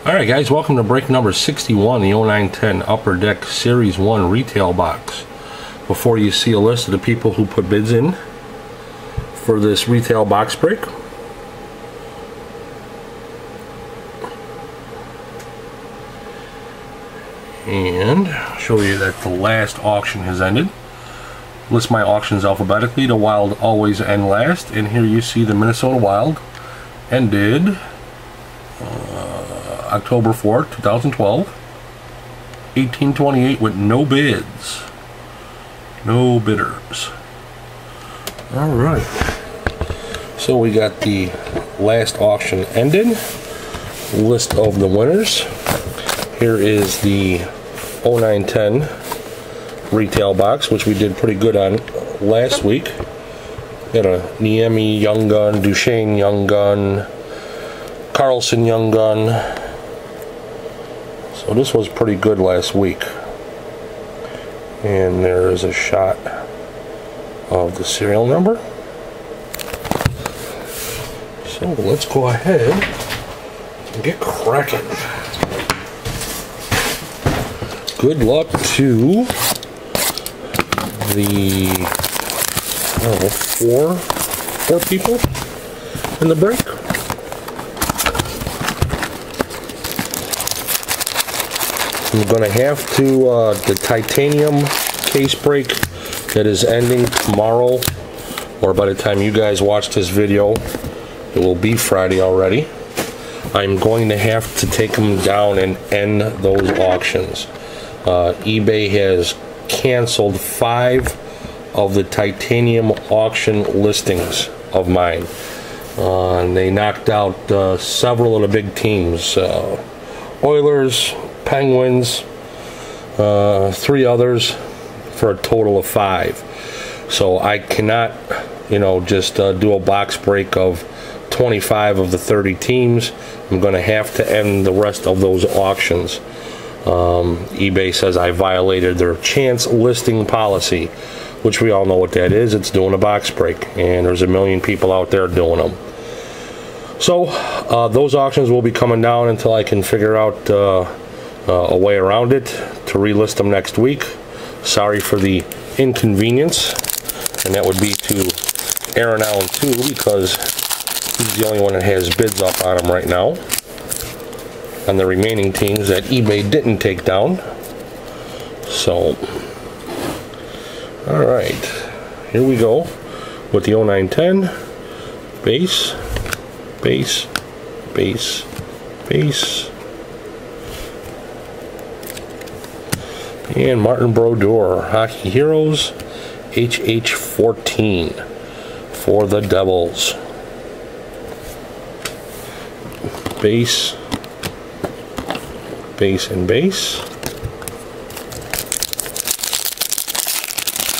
Alright guys, welcome to break number 61, the 0910 Upper Deck Series 1 retail box. Before you see a list of the people who put bids in for this retail box break. And I'll show you that the last auction has ended. List my auctions alphabetically. The Wild always end last, and here you see the Minnesota Wild ended October 4th, 2012, 1828 with no bids, no bidders. Alright, so we got the last auction ended, list of the winners. Here is the 0910 retail box, which we did pretty good on last week. Got a Niemi Young Gun, Duchesne Young Gun, Carlson Young Gun. So this was pretty good last week. And there is a shot of the serial number. So let's go ahead and get cracking. Good luck to the four people in the break. I'm going to have to, the titanium case break that is ending tomorrow, or by the time you guys watch this video, it will be Friday already. I'm going to have to take them down and end those auctions. eBay has canceled 5 of the titanium auction listings of mine. And they knocked out several of the big teams. Oilers, Penguins, 3 others, for a total of 5. So I cannot, just do a box break of 25 of the 30 teams. I'm going to have to end the rest of those auctions. eBay says I violated their chance listing policy, which we all know what that is. It's doing a box break, and there's a million people out there doing them. So those auctions will be coming down until I can figure out a way around it to relist them next week. Sorry for the inconvenience, and that would be to Aaron Allen too, because he's the only one that has bids up on them right now on the remaining teams that eBay didn't take down. So alright, here we go with the 0910 base, base, base, base, and Martin Brodeur Hockey Heroes HH14 for the Devils. Base, base, and base.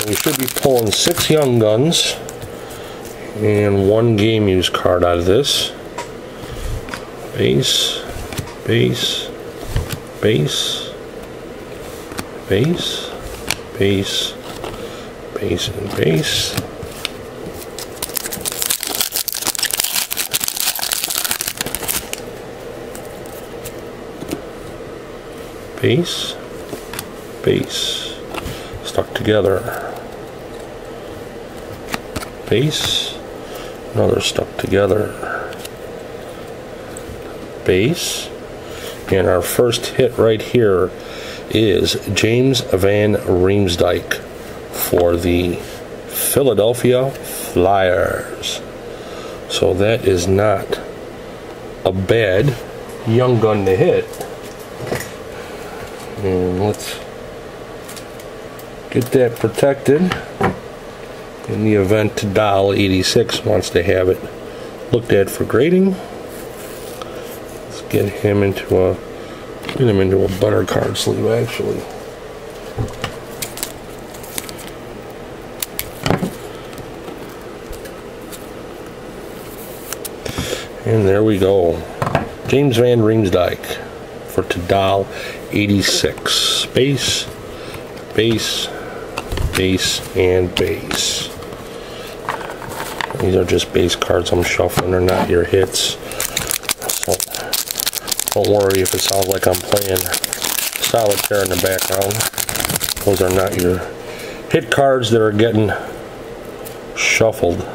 We should be pulling 6 Young Guns and 1 game use card out of this. Base, base, base, base, base, base, and base. Base, base, stuck together. Base, another stuck together. Base, and our first hit right here is James Van Riemsdyk for the Philadelphia Flyers. So that is not a bad young gun to hit. And let's get that protected in the event Doll 86 wants to have it looked at for grading. Let's get him into a butter card sleeve, actually. And there we go. James Van Riemsdyk for Doll 86. Base, base, base, and base. These are just base cards I'm shuffling, they're not your hits. So Don't worry if it sounds like I'm playing solitaire in the background. Those are not your hit cards that are getting shuffled.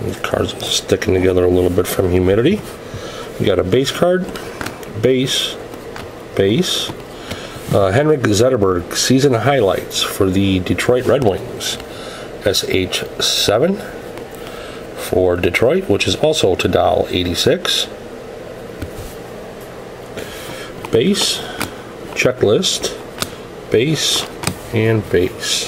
These cards are sticking together a little bit from humidity. We got a base card, base. Henrik Zetterberg season highlights for the Detroit Red Wings. SH7 for Detroit, which is also to Doll 86. Base, checklist, base, and base.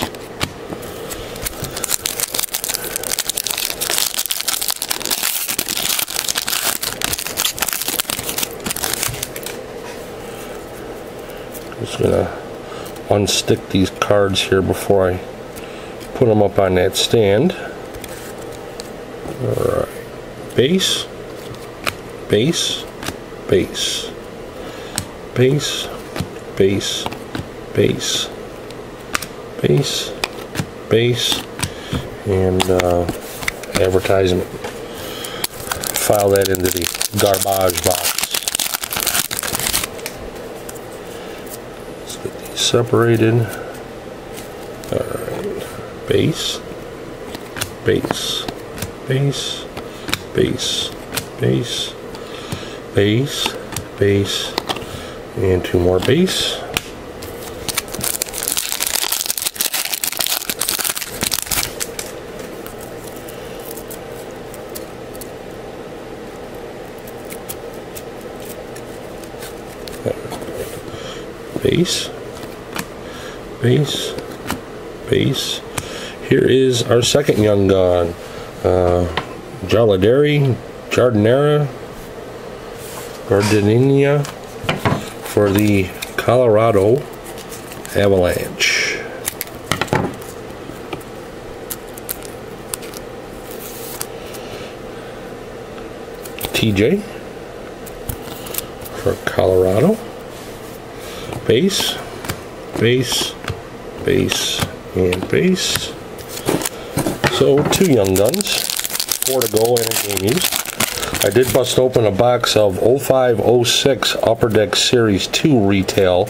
Just gonna unstick these cards here before I put them up on that stand. Alright. Base, base, base, base, base, base, base, base, and advertisement. File that into the garbage box. Let's get these separated. Alright. Base, base, base, base, base, base, base, and two more base. Base, base, base. Here is our second young gun, Jardinera for the Colorado Avalanche. TJ for Colorado. Base, base, base, and base. So, two young guns, 4 to go in a game use. I did bust open a box of 05-06 Upper Deck Series 2 retail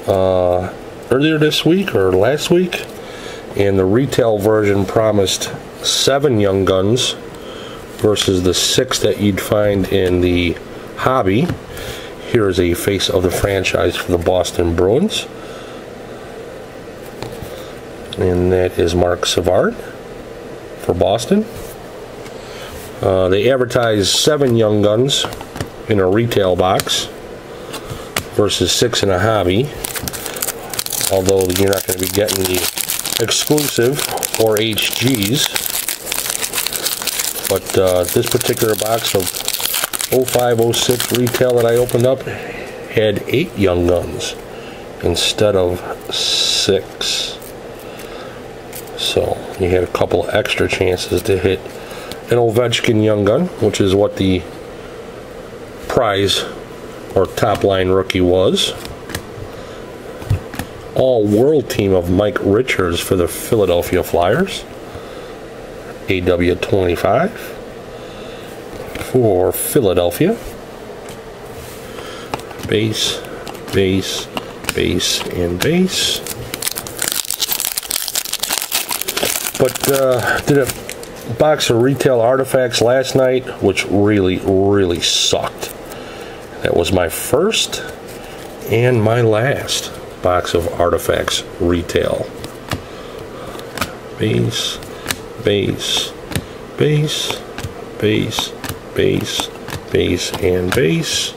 earlier this week or last week, and the retail version promised 7 young guns versus the 6 that you'd find in the hobby. Here is a face of the franchise for the Boston Bruins, and that is Marc Savard for Boston. They advertise 7 young guns in a retail box versus 6 in a hobby, although you're not going to be getting the exclusive or HGs. But this particular box of 05-06 retail that I opened up had 8 young guns instead of 6. So you had a couple extra chances to hit an Ovechkin young gun, which is what the prize or top line rookie was. All world team of Mike Richards for the Philadelphia Flyers. AW25 for Philadelphia. Base, base, base, and base. But did a box of retail artifacts last night, which really sucked. That was my first and my last box of artifacts retail. Base, base, base, base, base, base, and base.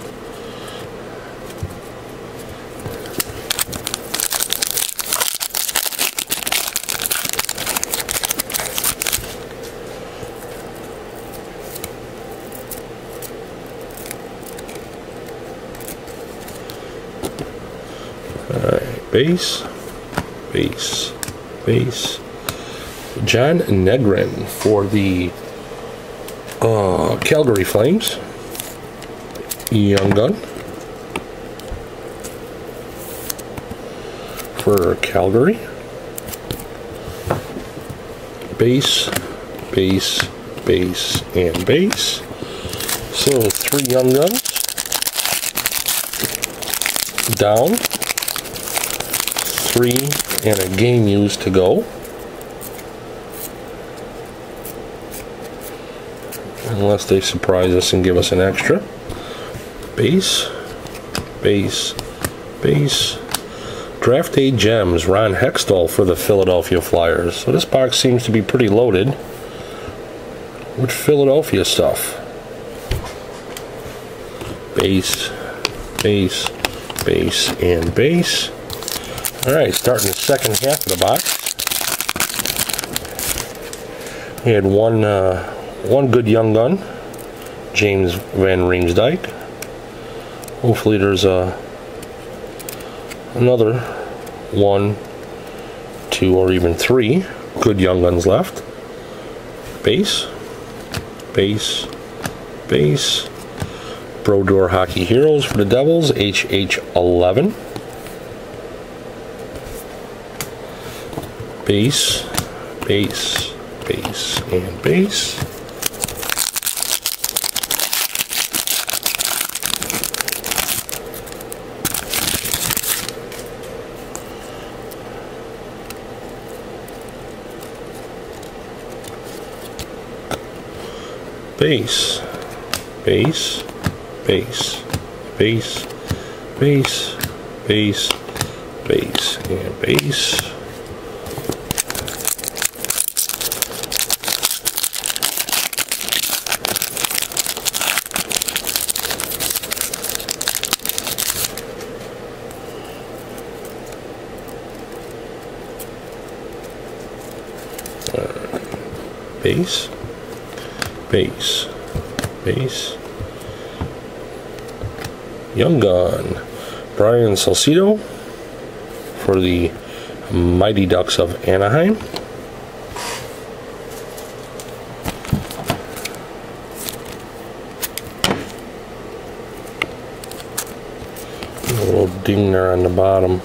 Base, base, base. John Negrin for the Calgary Flames. Young gun for Calgary. Base, base, base, and base. So 3 Young Guns down, 3 and a game used to go. Unless they surprise us and give us an extra. Base, base, base. Draft Day Gems, Ron Hextall for the Philadelphia Flyers. So this box seems to be pretty loaded with Philadelphia stuff. Base, base, base, and base. Alright, starting the second half of the box. We had one good young gun, James Van Riemsdyk. Hopefully there's another 1, 2, or even 3 good young guns left. Base, base, base. Brodeur Hockey Heroes for the Devils, HH11. Base, base, base, and base. Base, base, base, base, base, base, base, and base. Base, base, base. Young Gun, Brian Salcido for the Mighty Ducks of Anaheim. A little ding there on the bottom,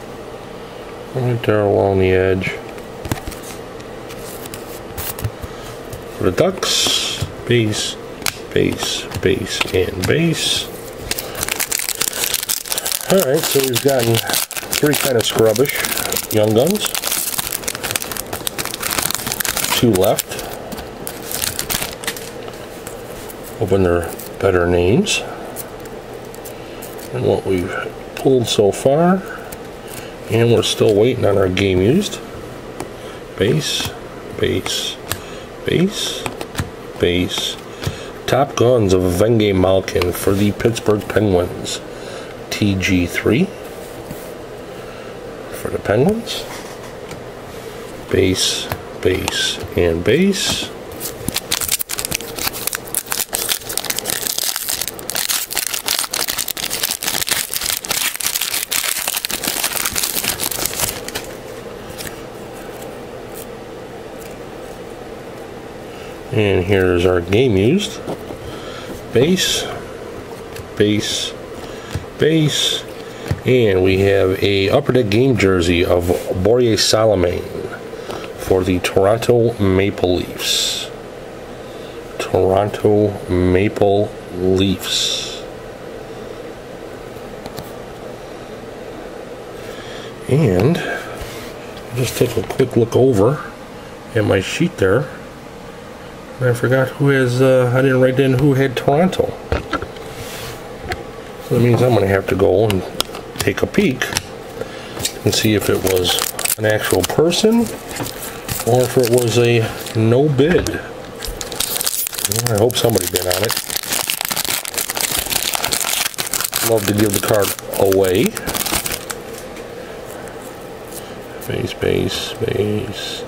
right there along the edge. For the Ducks, base, base, base, and base. Alright, so we've gotten 3 kind of scrubbish young guns. 2 left. Hoping they're better names than what we've pulled so far. And we're still waiting on our game used. Base, base, base, base. Top Guns of Evgeny Malkin for the Pittsburgh Penguins. TG3 for the Penguins. Base, base, and base. And here's our game used. Base, base, base, and we have a Upper Deck game jersey of Borje Salomon for the Toronto Maple Leafs. Toronto Maple Leafs. And just take a quick look over at my sheet there. I forgot who has, I didn't write in who had Toronto. So that means I'm going to have to go and take a peek and see if it was an actual person or if it was a no bid. Well, I hope somebody bid on it. Love to give the card away. Base, base, base.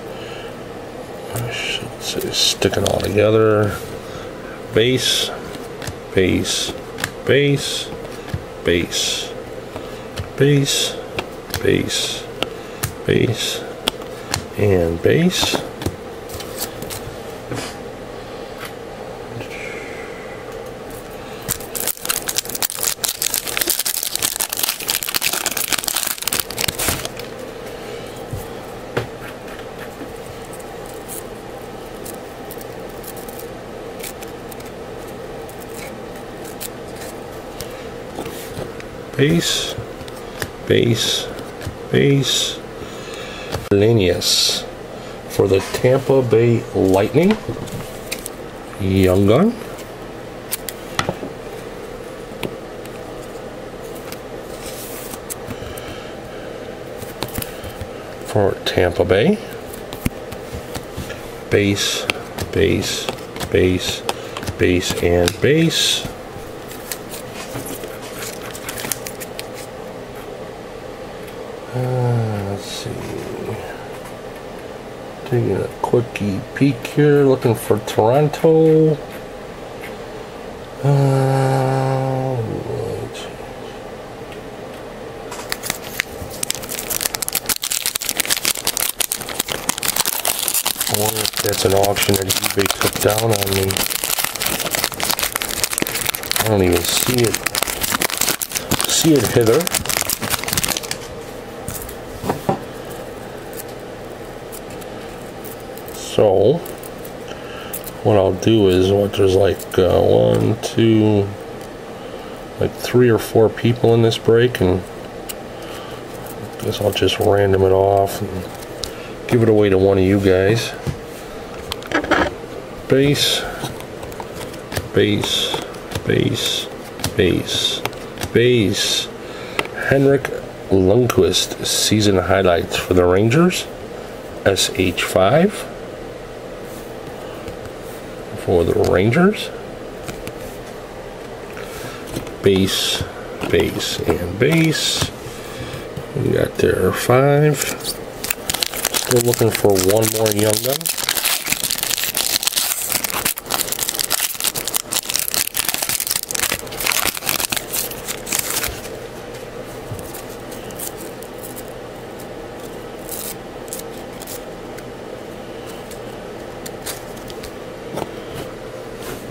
I should say stick it all together. Base, base, base, base, base, base, base, and base. base, base, base. Lanius for the Tampa Bay Lightning. Young gun. For Tampa Bay. Base, base, base, base, and base. Let's see. Taking a quickie peek here, looking for Toronto. I wonder if that's an auction that eBay took down on me. I don't even see it hither. So what I'll do is, there's like 1, 2, like 3 or 4 people in this break, and I guess I'll just random it off and give it away to one of you guys. Base, base, base, base, base. Henrik Lundqvist season highlights for the Rangers. SH5 for the Rangers. Base, base, and base. We got there 5. Still looking for one more young gun.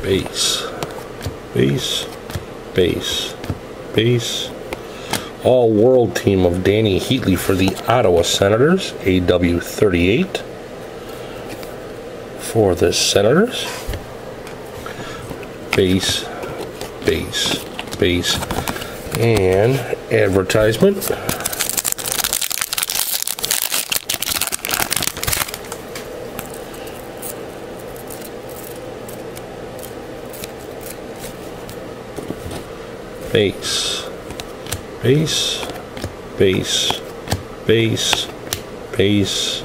Base, base, base, base. All world team of Danny Heatley for the Ottawa Senators. AW38 for the Senators. Base, base, base, and advertisement. Base, base, base, base, base,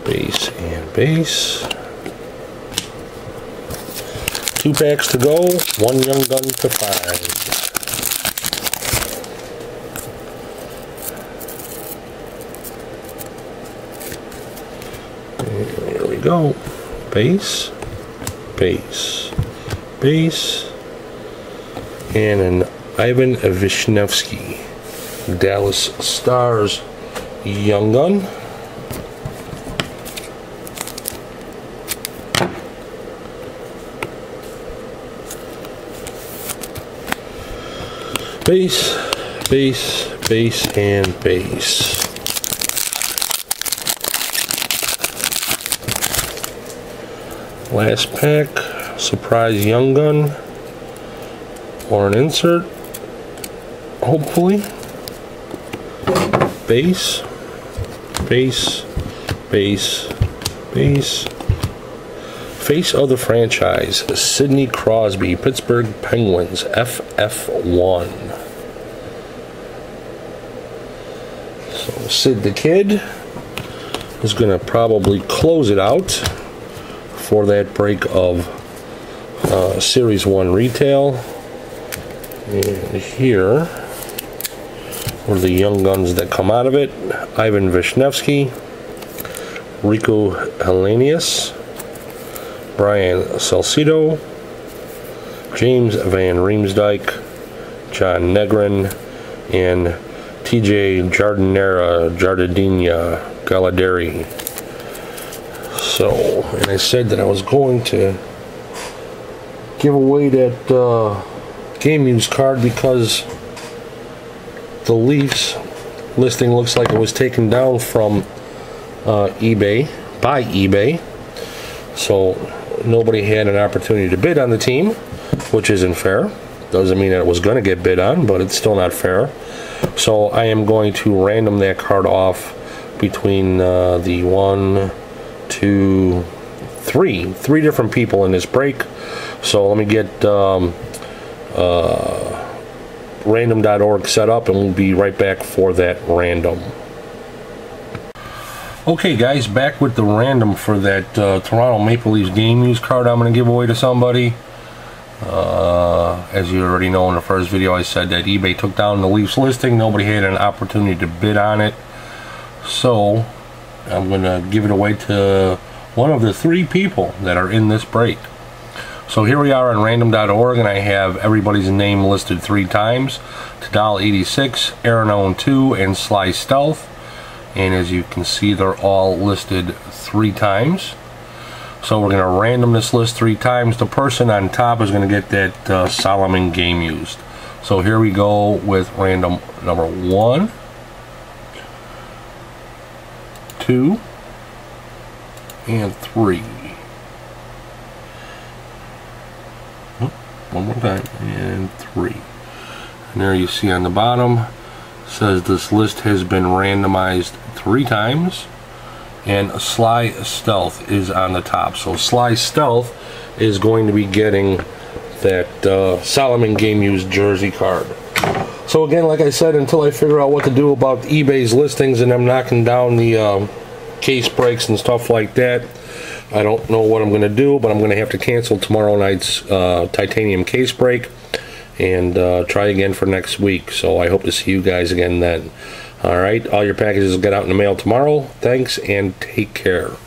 base, and base. 2 packs to go, 1 young gun to find. And here we go. Base, base, base. And an Ivan Vishnevsky, Dallas Stars young gun. Base, base, base, and base. Last pack, surprise young gun. Or an insert, hopefully. Base, base, base, base. Face of the franchise, Sidney Crosby, Pittsburgh Penguins, FF1. So Sid the Kid is going to probably close it out for that break of Series 1 retail. And here are the young guns that come out of it. Ivan Vishnevsky, Rico Helenius, Brian Salcido, James Van Riemsdyk, John Negrin, and TJ Jardinera Galladeri. So, and I said that I was going to give away that Game Used card because the Leafs listing looks like it was taken down from eBay, by eBay. So nobody had an opportunity to bid on the team, which isn't fair. Doesn't mean that it was going to get bid on, but it's still not fair. So I am going to random that card off between the 1, 2, 3 different people in this break. So let me get random.org set up, and we'll be right back for that random. Okay guys, back with the random for that Toronto Maple Leafs game use card I'm going to give away to somebody. As you already know, in the first video I said that eBay took down the Leafs listing. Nobody had an opportunity to bid on it. So I'm going to give it away to one of the 3 people that are in this break. So here we are on random.org, and I have everybody's name listed 3 times. Tadal86, Aaron Owen 2, and Sly Stealth. And as you can see, they're all listed 3 times. So we're going to random this list 3 times. The person on top is going to get that Solomon game used. So here we go with random number 1, 2, and 3. One more time, and 3. And there you see on the bottom, says this list has been randomized 3 times. And Sly Stealth is on the top. So Sly Stealth is going to be getting that Solomon game used jersey card. So again, like I said, until I figure out what to do about eBay's listings and them knocking down the case breaks and stuff like that, I don't know what I'm going to do, but I'm going to have to cancel tomorrow night's titanium case break and try again for next week. So I hope to see you guys again then. Alright, all your packages will get out in the mail tomorrow. Thanks, and take care.